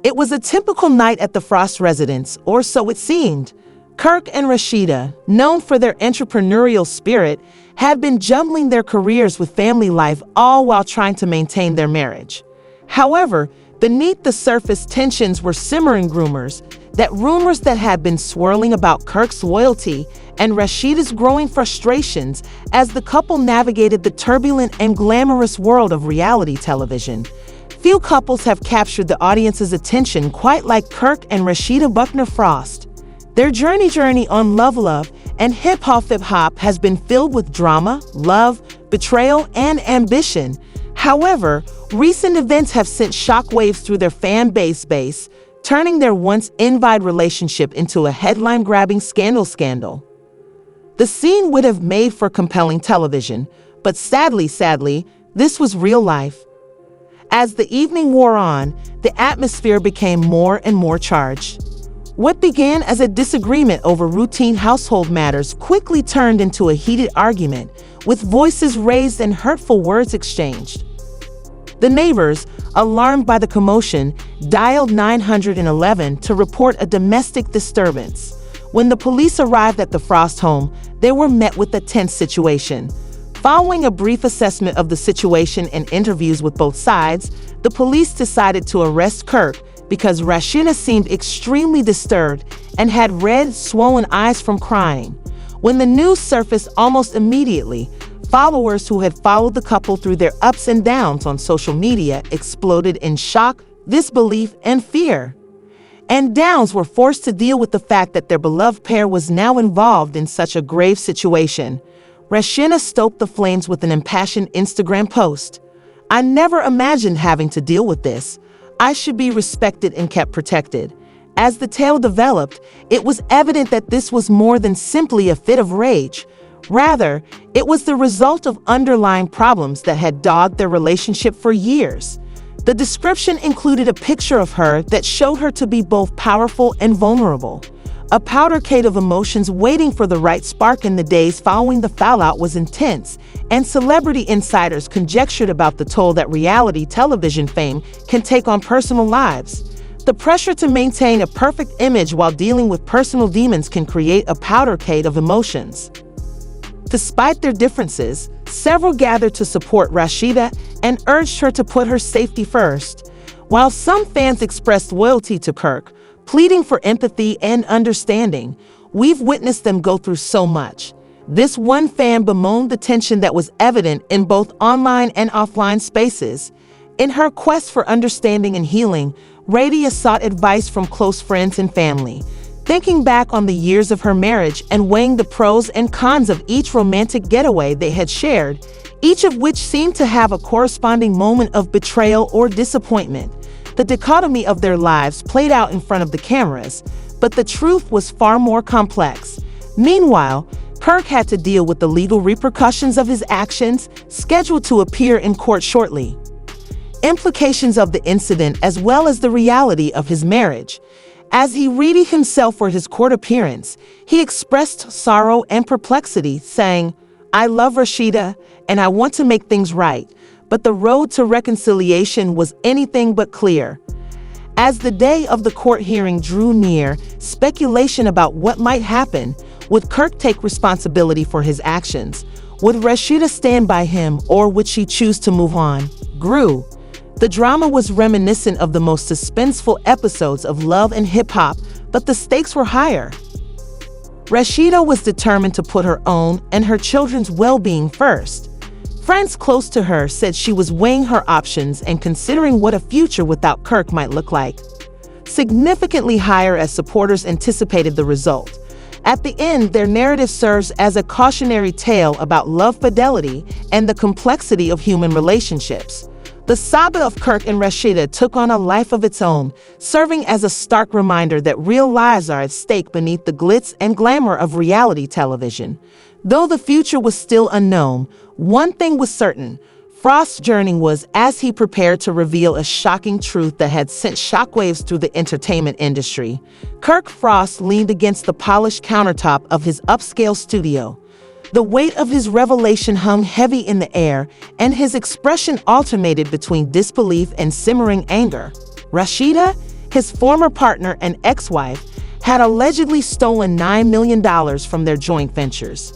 It was a typical night at the Frost residence, or so it seemed. Kirk and Rasheeda, known for their entrepreneurial spirit, had been juggling their careers with family life, all while trying to maintain their marriage. However, beneath the surface, tensions were simmering. Rumors that had been swirling about Kirk's loyalty and Rasheeda's growing frustrations as the couple navigated the turbulent and glamorous world of reality television. Few couples have captured the audience's attention quite like Kirk and Rasheeda Buckner-Frost. Their journey on love, and hip-hop has been filled with drama, love, betrayal, and ambition. However, recent events have sent shockwaves through their fan base, turning their once-envied relationship into a headline-grabbing scandal. The scene would have made for compelling television, but sadly, this was real life. As the evening wore on, the atmosphere became more and more charged. What began as a disagreement over routine household matters quickly turned into a heated argument, with voices raised and hurtful words exchanged. The neighbors, alarmed by the commotion, dialed 911 to report a domestic disturbance. When the police arrived at the Frost home, they were met with a tense situation. Following a brief assessment of the situation and interviews with both sides, the police decided to arrest Kirk because Rasheeda seemed extremely disturbed and had red, swollen eyes from crying. When the news surfaced almost immediately, followers who had followed the couple through their ups and downs on social media exploded in shock, disbelief, and fear. And Downs were forced to deal with the fact that their beloved pair was now involved in such a grave situation. Rasheeda stoked the flames with an impassioned Instagram post. "I never imagined having to deal with this. I should be respected and kept protected." As the tale developed, it was evident that this was more than simply a fit of rage. Rather, it was the result of underlying problems that had dogged their relationship for years. The description included a picture of her that showed her to be both powerful and vulnerable. A powdercade of emotions waiting for the right spark. In the days following the fallout was intense, and celebrity insiders conjectured about the toll that reality television fame can take on personal lives. The pressure to maintain a perfect image while dealing with personal demons can create a powdercade of emotions. Despite their differences, several gathered to support Rasheeda and urged her to put her safety first. While some fans expressed loyalty to Kirk, pleading for empathy and understanding, we've witnessed them go through so much. This one fan bemoaned the tension that was evident in both online and offline spaces. In her quest for understanding and healing, Rasheeda sought advice from close friends and family. Thinking back on the years of her marriage and weighing the pros and cons of each romantic getaway they had shared, each of which seemed to have a corresponding moment of betrayal or disappointment. The dichotomy of their lives played out in front of the cameras, but the truth was far more complex. Meanwhile, Kirk had to deal with the legal repercussions of his actions, scheduled to appear in court shortly. Implications of the incident as well as the reality of his marriage. As he readied himself for his court appearance, he expressed sorrow and perplexity, saying, "I love Rasheeda, and I want to make things right, but the road to reconciliation was anything but clear." As the day of the court hearing drew near, speculation about what might happen. Would Kirk take responsibility for his actions? Would Rasheeda stand by him, or would she choose to move on? Grew. The drama was reminiscent of the most suspenseful episodes of Love and Hip Hop, but the stakes were higher. Rasheeda was determined to put her own and her children's well-being first. Friends close to her said she was weighing her options and considering what a future without Kirk might look like. Significantly higher as supporters anticipated the result. At the end, their narrative serves as a cautionary tale about love, fidelity, and the complexity of human relationships. The saga of Kirk and Rasheeda took on a life of its own, serving as a stark reminder that real lives are at stake beneath the glitz and glamour of reality television. Though the future was still unknown, one thing was certain: Frost's journey was as he prepared to reveal a shocking truth that had sent shockwaves through the entertainment industry. Kirk Frost leaned against the polished countertop of his upscale studio. The weight of his revelation hung heavy in the air, and his expression alternated between disbelief and simmering anger. Rasheeda, his former partner and ex-wife, had allegedly stolen $9 million from their joint ventures.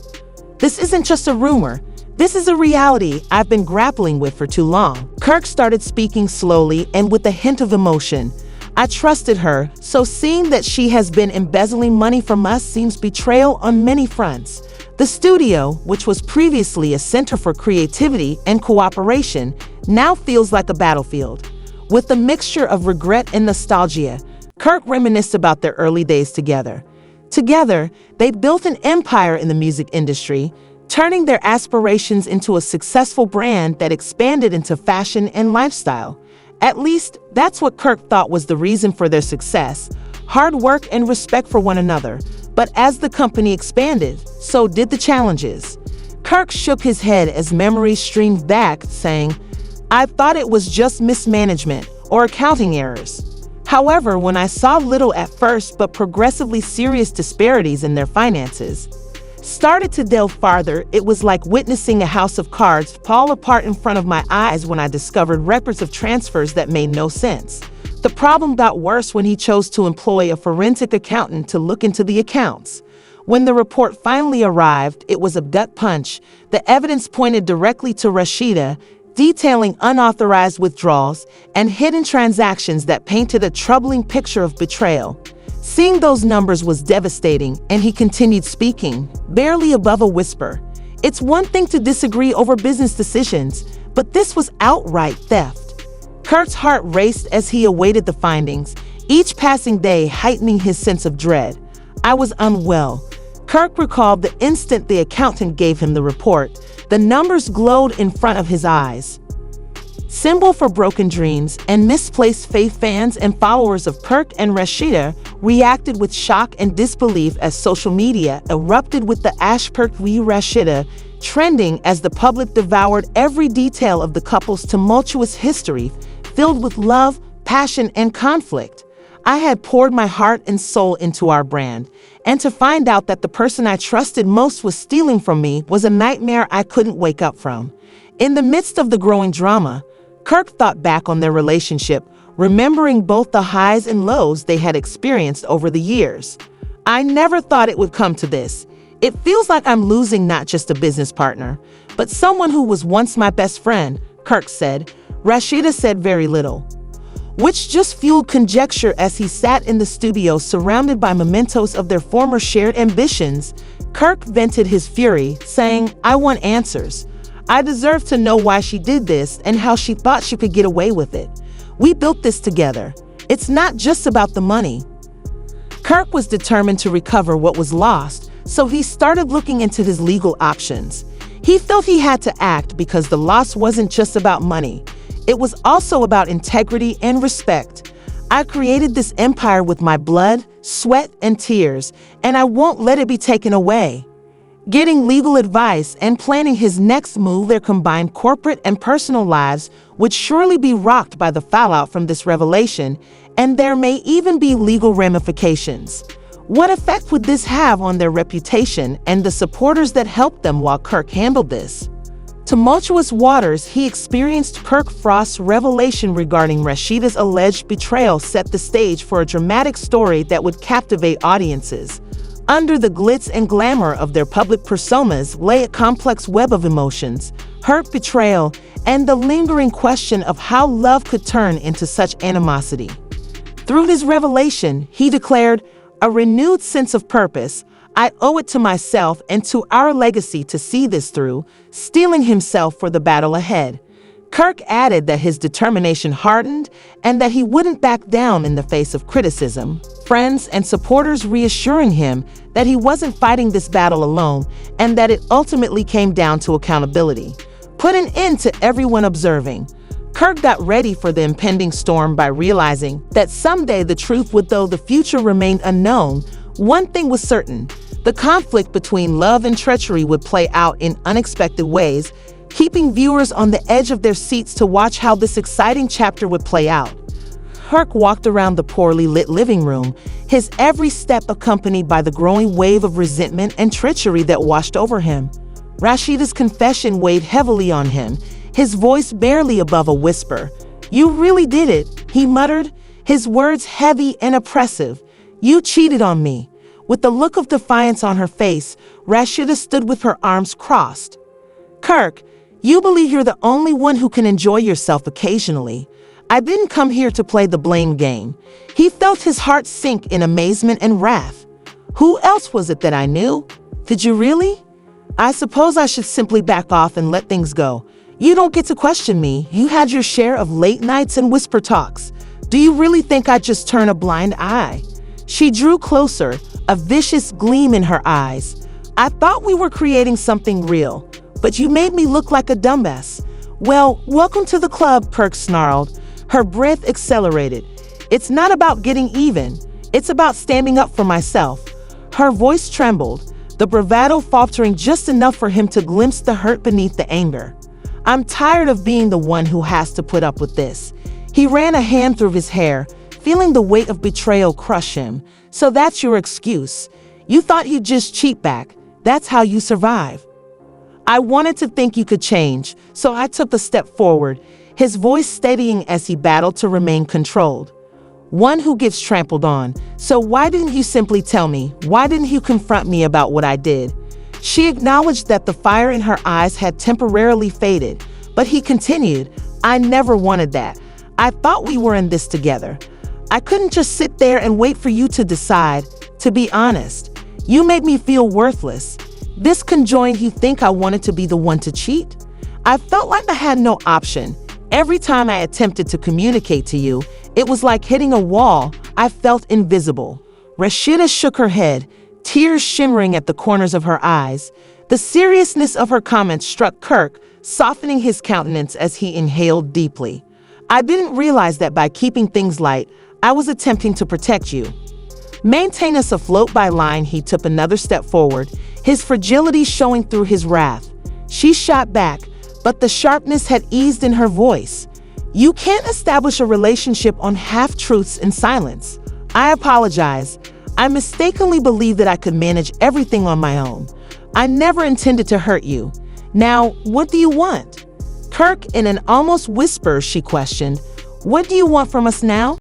This isn't just a rumor. This is a reality I've been grappling with for too long. Kirk started speaking slowly and with a hint of emotion. I trusted her, so seeing that she has been embezzling money from us seems betrayal on many fronts. The studio, which was previously a center for creativity and cooperation, now feels like a battlefield. With a mixture of regret and nostalgia, Kirk reminisced about their early days together. Together, they built an empire in the music industry, turning their aspirations into a successful brand that expanded into fashion and lifestyle. At least, that's what Kirk thought was the reason for their success: hard work and respect for one another. But as the company expanded, so did the challenges. Kirk shook his head as memories streamed back, saying, "I thought it was just mismanagement or accounting errors." However, when I saw little at first but progressively serious disparities in their finances, started to delve farther, it was like witnessing a house of cards fall apart in front of my eyes when I discovered records of transfers that made no sense. The problem got worse when he chose to employ a forensic accountant to look into the accounts. When the report finally arrived, it was a gut punch. The evidence pointed directly to Rasheeda, detailing unauthorized withdrawals and hidden transactions that painted a troubling picture of betrayal. Seeing those numbers was devastating, and he continued speaking, barely above a whisper. It's one thing to disagree over business decisions, but this was outright theft. Kirk's heart raced as he awaited the findings, each passing day heightening his sense of dread. I was unwell. Kirk recalled the instant the accountant gave him the report. The numbers glowed in front of his eyes. Symbol for broken dreams and misplaced faith. Fans and followers of Kirk and Rasheeda reacted with shock and disbelief as social media erupted with the #Kirk v. Rasheeda trending as the public devoured every detail of the couple's tumultuous history, filled with love, passion, and conflict. I had poured my heart and soul into our brand, and to find out that the person I trusted most was stealing from me was a nightmare I couldn't wake up from. In the midst of the growing drama, Kirk thought back on their relationship, remembering both the highs and lows they had experienced over the years. I never thought it would come to this. It feels like I'm losing not just a business partner, but someone who was once my best friend, Kirk said. Rasheeda said very little, which just fueled conjecture as he sat in the studio surrounded by mementos of their former shared ambitions. Kirk vented his fury, saying, "I want answers. I deserve to know why she did this and how she thought she could get away with it. We built this together. It's not just about the money." Kirk was determined to recover what was lost, so he started looking into his legal options. He felt he had to act because the loss wasn't just about money. It was also about integrity and respect. I created this empire with my blood, sweat, and tears, and I won't let it be taken away. Getting legal advice and planning his next move, their combined corporate and personal lives would surely be rocked by the fallout from this revelation, and there may even be legal ramifications. What effect would this have on their reputation and the supporters that helped them while Kirk handled this? Tumultuous waters. He experienced Buckner-Frost's revelation regarding Rasheeda's alleged betrayal set the stage for a dramatic story that would captivate audiences. Under the glitz and glamour of their public personas lay a complex web of emotions, hurt, betrayal, and the lingering question of how love could turn into such animosity. Through his revelation, he declared, "A renewed sense of purpose. I owe it to myself and to our legacy to see this through," steeling himself for the battle ahead. Kirk added that his determination hardened and that he wouldn't back down in the face of criticism, friends and supporters reassuring him that he wasn't fighting this battle alone and that it ultimately came down to accountability. Put an end to everyone observing. Kirk got ready for the impending storm by realizing that someday the truth would, though the future remained unknown. One thing was certain: the conflict between love and treachery would play out in unexpected ways, keeping viewers on the edge of their seats to watch how this exciting chapter would play out. Kirk walked around the poorly lit living room, his every step accompanied by the growing wave of resentment and treachery that washed over him. Rasheeda's confession weighed heavily on him, his voice barely above a whisper. "You really did it," he muttered, his words heavy and oppressive. "You cheated on me." With the look of defiance on her face, Rasheeda stood with her arms crossed. "Kirk, you believe you're the only one who can enjoy yourself occasionally. I didn't come here to play the blame game." He felt his heart sink in amazement and wrath. "Who else was it that I knew? Did you really? I suppose I should simply back off and let things go. You don't get to question me. You had your share of late nights and whisper talks. Do you really think I'd just turn a blind eye?" She drew closer, a vicious gleam in her eyes. "I thought we were creating something real, but you made me look like a dumbass." "Well, welcome to the club," Kirk snarled. Her breath accelerated. "It's not about getting even. It's about standing up for myself." Her voice trembled, the bravado faltering just enough for him to glimpse the hurt beneath the anger. "I'm tired of being the one who has to put up with this." He ran a hand through his hair, feeling the weight of betrayal crush him. "So that's your excuse? You thought you'd just cheat back? That's how you survive?" "I wanted to think you could change, so I took a step forward," his voice steadying as he battled to remain controlled. "One who gets trampled on. So why didn't you simply tell me? Why didn't you confront me about what I did?" She acknowledged that the fire in her eyes had temporarily faded, but he continued, "I never wanted that. I thought we were in this together. I couldn't just sit there and wait for you to decide. To be honest, you made me feel worthless. This conjoined you think I wanted to be the one to cheat? I felt like I had no option. Every time I attempted to communicate to you, it was like hitting a wall. I felt invisible." Rasheeda shook her head, tears shimmering at the corners of her eyes. The seriousness of her comments struck Kirk, softening his countenance as he inhaled deeply. "I didn't realize that by keeping things light, I was attempting to protect you." Maintain us afloat by line, he took another step forward, his fragility showing through his wrath. She shot back, but the sharpness had eased in her voice. "You can't establish a relationship on half-truths and silence. I apologize. I mistakenly believed that I could manage everything on my own. I never intended to hurt you. Now, what do you want?" Kirk, in an almost whisper, she questioned, "What do you want from us now?"